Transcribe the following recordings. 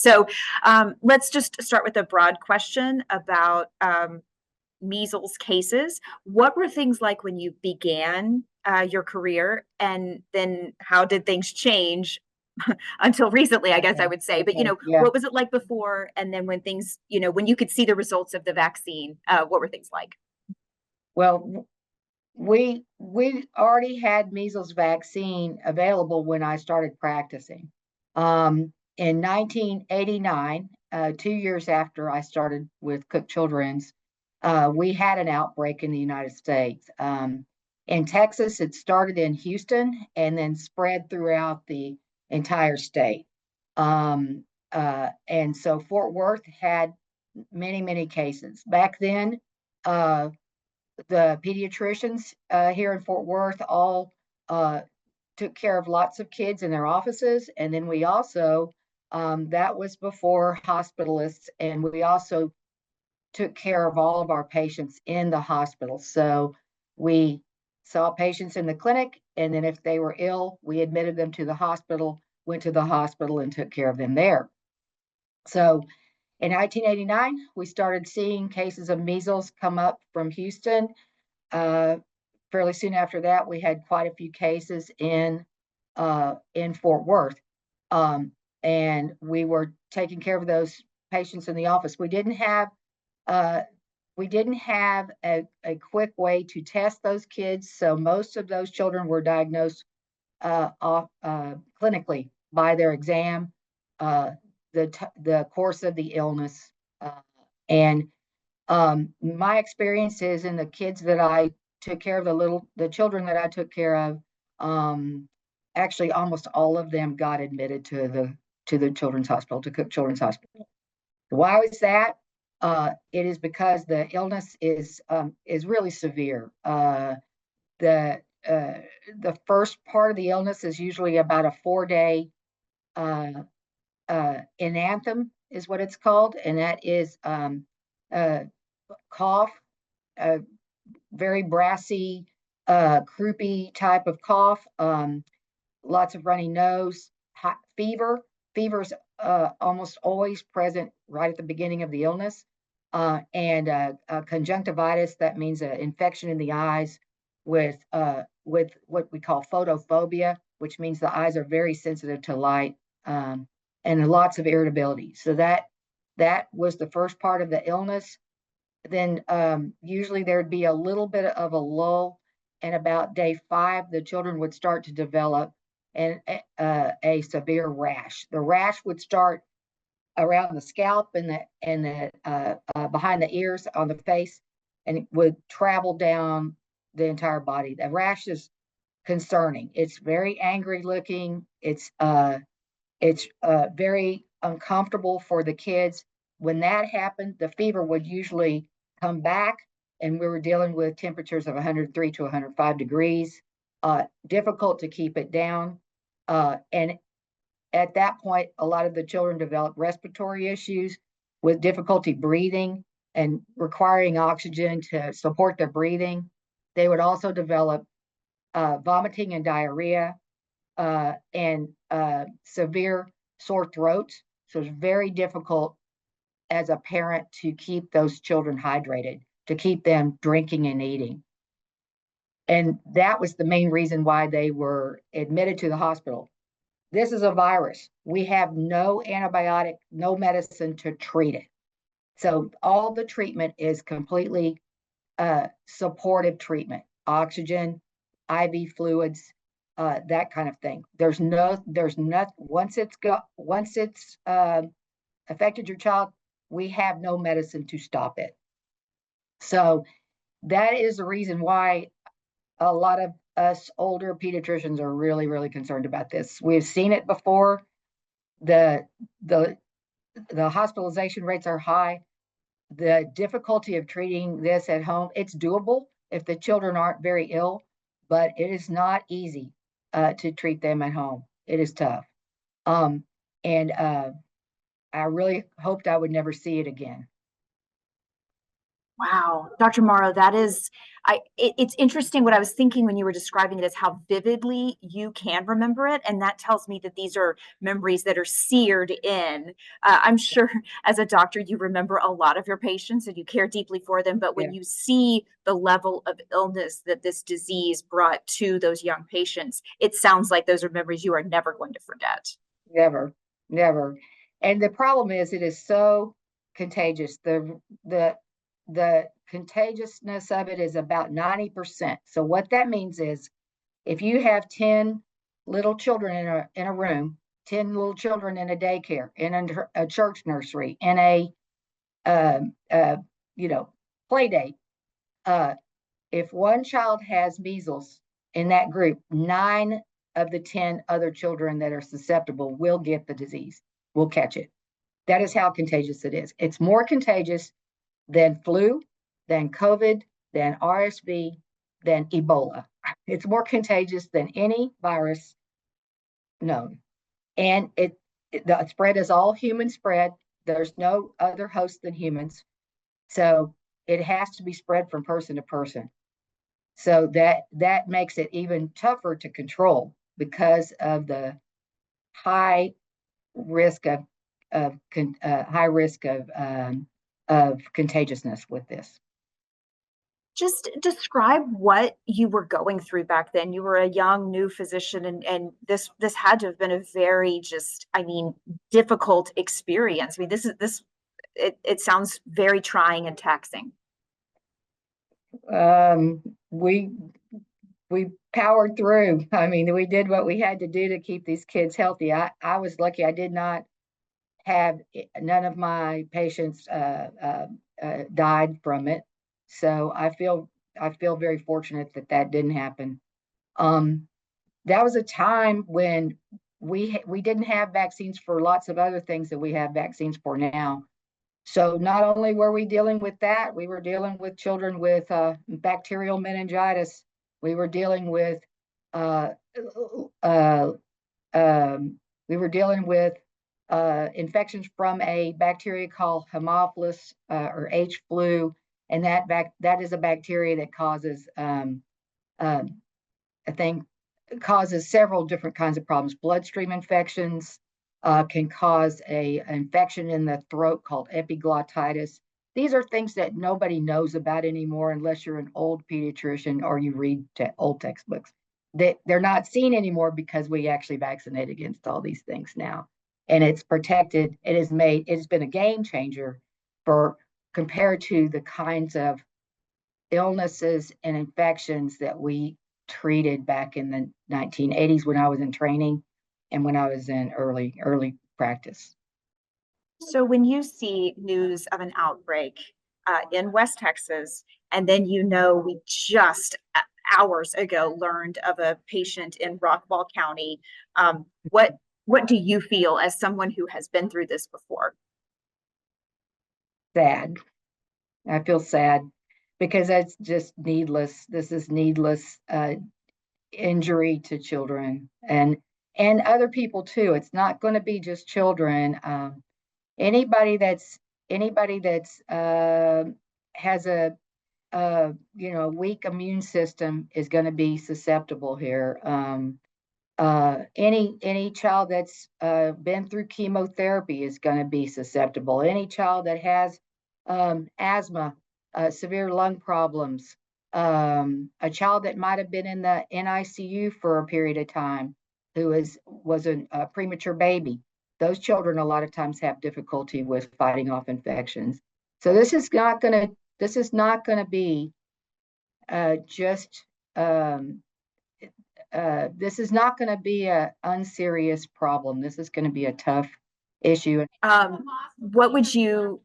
So let's just start with a broad question about measles cases. What were things like when you began your career, and then how did things change until recently, I guess I would say. But, Yeah. what was it like before? And then when things, when you could see the results of the vaccine, what were things like? Well, we already had measles vaccine available when I started practicing. In 1989, 2 years after I started with Cook Children's, we had an outbreak in the United States. In Texas, it started in Houston and then spread throughout the entire state. And so Fort Worth had many, many cases. Back then, the pediatricians here in Fort Worth all took care of lots of kids in their offices. And then we also, that was before hospitalists, and we also took care of all of our patients in the hospital. So we saw patients in the clinic, and then if they were ill, we admitted them to the hospital, went to the hospital, and took care of them there. So in 1989, we started seeing cases of measles come up from Houston. Fairly soon after that, we had quite a few cases in Fort Worth, and we were taking care of those patients in the office. We didn't have a quick way to test those kids, so most of those children were diagnosed clinically by their exam, the course of the illness, and my experience is in the kids that I took care of, the children that I took care of, actually almost all of them got admitted to the children's hospital, to Cook Children's Hospital. Why was that? It is because the illness is really severe. The first part of the illness is usually about a 4-day enanthem, is what it's called, and that is cough, very brassy, croupy type of cough, lots of runny nose, hot fever. Fever's almost always present right at the beginning of the illness, and conjunctivitis. That means an infection in the eyes with what we call photophobia, which means the eyes are very sensitive to light, and lots of irritability. So that was the first part of the illness. Then usually there'd be a little bit of a lull, and about day 5, the children would start to develop a severe rash. The rash would start around the scalp and the behind the ears, on the face, and it would travel down the entire body. The rash is concerning. It's very angry looking. It's very uncomfortable for the kids. When that happened, the fever would usually come back, and we were dealing with temperatures of 103 to 105 degrees. Difficult to keep it down. And at that point, a lot of the children developed respiratory issues with difficulty breathing and requiring oxygen to support their breathing. They would also develop vomiting and diarrhea, and severe sore throats. So it's very difficult as a parent to keep those children hydrated, to keep them drinking and eating. And that was the main reason why they were admitted to the hospital. This is a virus. We have no antibiotic, no medicine to treat it. So all the treatment is completely supportive treatment, oxygen, IV fluids, that kind of thing. There's not, once it's affected your child, we have no medicine to stop it. So that is the reason why a lot of us older pediatricians are really, really concerned about this. We've seen it before. The hospitalization rates are high. The difficulty of treating this at home, it's doable if the children aren't very ill, but it is not easy to treat them at home. It is tough. And I really hoped I would never see it again. Wow, Dr. Morrow, that is, it's interesting. What I was thinking when you were describing it is how vividly you can remember it, and that tells me that these are memories that are seared in. I'm sure as a doctor, you remember a lot of your patients and you care deeply for them, but when Yeah, you see the level of illness that this disease brought to those young patients, it sounds like those are memories you are never going to forget. never, never. And the problem is it is so contagious. The contagiousness of it is about 90%. So what that means is if you have 10 little children in a room, 10 little children in a daycare, in a church nursery, in a uh, uh, you know, play date, uh, if one child has measles in that group, 9 of the 10 other children that are susceptible will get the disease, will catch it. That is how contagious it is. It's more contagious than flu, than COVID, than RSV, than Ebola. It's more contagious than any virus known. And the spread is all human spread. There's no other host than humans. So it has to be spread from person to person. So that makes it even tougher to control because of the high risk of high risk of contagiousness with this. Just describe what you were going through back then. You were a young new physician, and this had to have been a very just, I mean, difficult experience. I mean, it sounds very trying and taxing. Um, we we powered through. I mean, we did what we had to do to keep these kids healthy. I was lucky. I did not have none of my patients died from it. So I feel very fortunate that that didn't happen. Um, that was a time when we didn't have vaccines for lots of other things that we have vaccines for now. So not only were we dealing with that, we were dealing with children with bacterial meningitis. We were dealing with uh, uh, um, we were dealing with infections from a bacteria called Haemophilus or H. flu, and that is a bacteria that causes um, a thing causes several different kinds of problems. Bloodstream infections can cause a infection in the throat called epiglottitis. These are things that nobody knows about anymore unless you're an old pediatrician or you read old textbooks. They're not seen anymore because we actually vaccinate against all these things now. And it's protected. It's been a game changer for compared to the kinds of illnesses and infections that we treated back in the 1980s when I was in training and when I was in early practice. So when you see news of an outbreak in West Texas, and then we just hours ago learned of a patient in Rockwall County, what do you feel as someone who has been through this before? Sad. I feel sad because that's just needless. This is needless injury to children and other people too. It's not going to be just children. Anybody that's anybody that's has a weak immune system is going to be susceptible here. Any child that's been through chemotherapy is going to be susceptible. Any child that has asthma, severe lung problems, a child that might have been in the NICU for a period of time, who was a premature baby. Those children a lot of times have difficulty with fighting off infections. So this is not going to be just this is not going to be a unserious problem. This is going to be a tough issue. What would you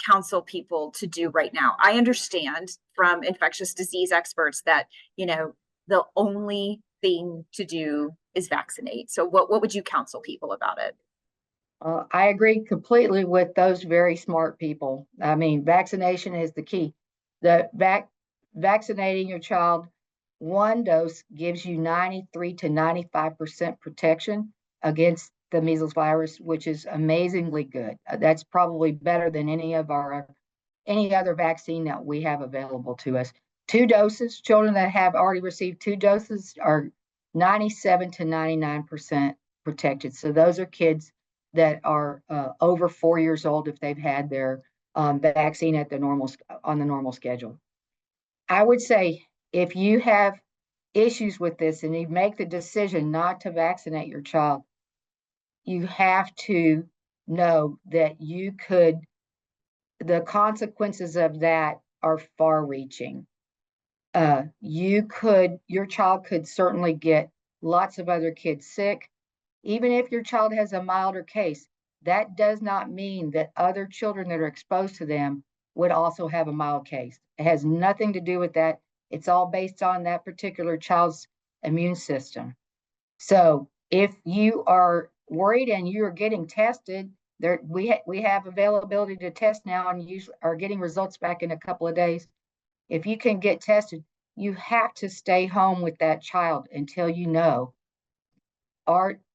counsel people to do right now? I understand from infectious disease experts that, the only thing to do is vaccinate. So what would you counsel people about it? I agree completely with those very smart people. I mean, vaccination is the key. Vaccinating your child, one dose gives you 93 to 95% protection against the measles virus, which is amazingly good. That's probably better than any of our any other vaccine that we have available to us. 2 doses, children that have already received 2 doses are 97 to 99% protected. So those are kids that are over 4 years old if they've had their vaccine at the normal schedule. I would say if you have issues with this and you make the decision not to vaccinate your child, you have to know that the consequences of that are far reaching. Your child could certainly get lots of other kids sick. Even if your child has a milder case, that does not mean that other children that are exposed to them would also have a mild case. It has nothing to do with that. It's all based on that particular child's immune system. So if you are worried and you are getting tested, we have availability to test now and usually are getting results back in a couple of days. If you can get tested, you have to stay home with that child until you know,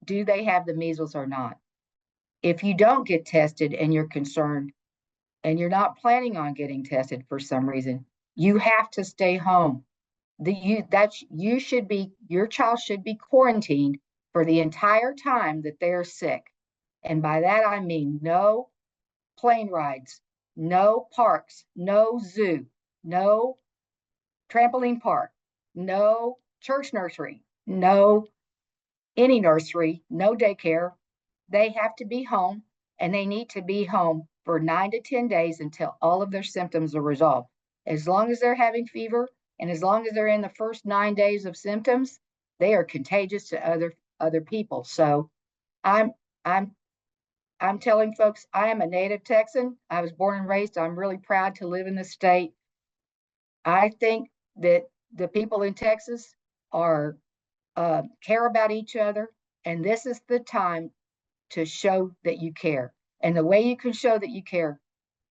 do they have the measles or not? If you don't get tested and you're concerned and you're not planning on getting tested for some reason, you have to stay home. Your child should be quarantined for the entire time that they are sick. And by that I mean no plane rides, no parks, no zoo, no trampoline park, no church nursery, no any nursery, no daycare. They have to be home, and they need to be home for 9 to 10 days until all of their symptoms are resolved. As long as they're having fever and as long as they're in the first 9 days of symptoms, they are contagious to other people. So I'm I'm I'm telling folks I am a native Texan. I was born and raised. I'm really proud to live in the state. I think that the people in Texas are care about each other, and this is the time to show that you care. And the way you can show that you care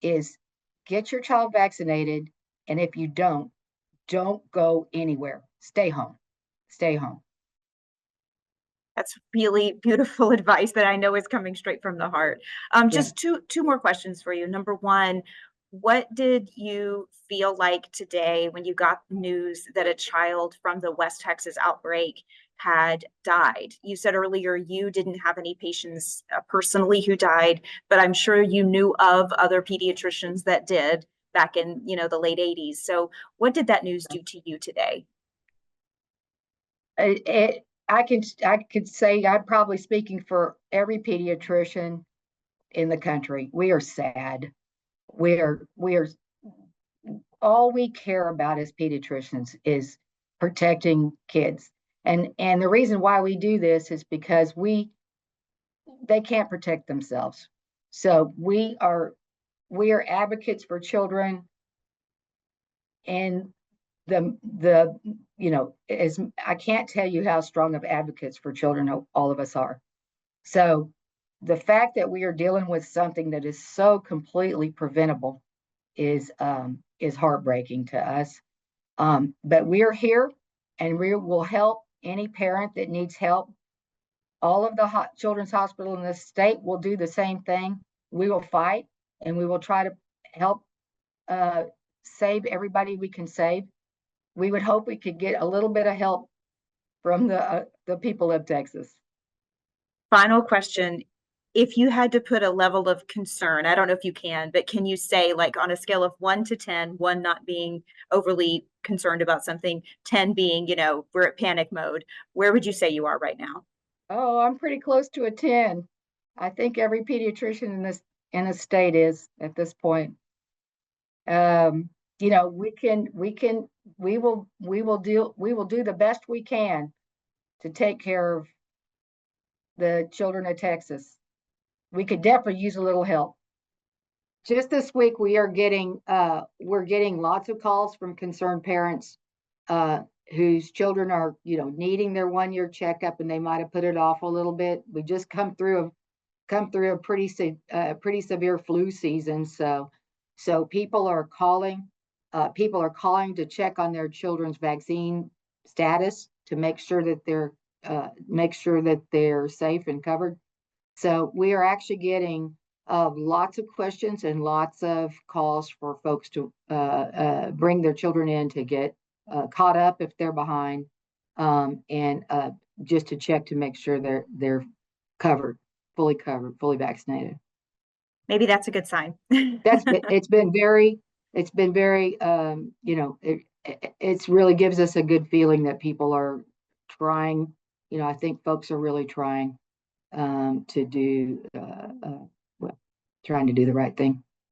is get your child vaccinated, and if you don't go anywhere. Stay home. Stay home. That's really beautiful advice that I know is coming straight from the heart. Yeah. Just two more questions for you. Number one, what did you feel like today when you got news that a child from the West Texas outbreak had died? You said earlier you didn't have any patients personally who died, but I'm sure you knew of other pediatricians that did back in, the late 80s. So what did that news do to you today? I could say I'm probably speaking for every pediatrician in the country. We are sad. We are all we care about as pediatricians is protecting kids. And the reason why we do this is because they can't protect themselves. So we are advocates for children, and the as I can't tell you how strong of advocates for children all of us are. So the fact that we are dealing with something that is so completely preventable is heartbreaking to us. But we are here, and we will help any parent that needs help. All of the children's hospital in this state will do the same thing. We will fight, and we will try to help uh, save everybody we can save. We would hope we could get a little bit of help from the people of Texas. Final question. If you had to put a level of concern, I don't know if you can, but can you say, like, on a scale of 1 to 10, 1 not being overly concerned about something, 10 being, we're at panic mode, where would you say you are right now? Oh, I'm pretty close to a 10. I think every pediatrician in the state is at this point. We will do the best we can to take care of the children of Texas. We could definitely use a little help. Just this week, we're getting lots of calls from concerned parents whose children are, needing their 1 year checkup, and they might have put it off a little bit. We just come through a pretty severe flu season, so people are calling. People are calling to check on their children's vaccine status to make sure that they're safe and covered. So we are actually getting Lots of questions and lots of calls for folks to bring their children in to get caught up if they're behind, and just to check to make sure they're covered, fully vaccinated. Maybe that's a good sign. It's been very it's really gives us a good feeling that people are trying. I think folks are really trying to do well, trying to do the right thing.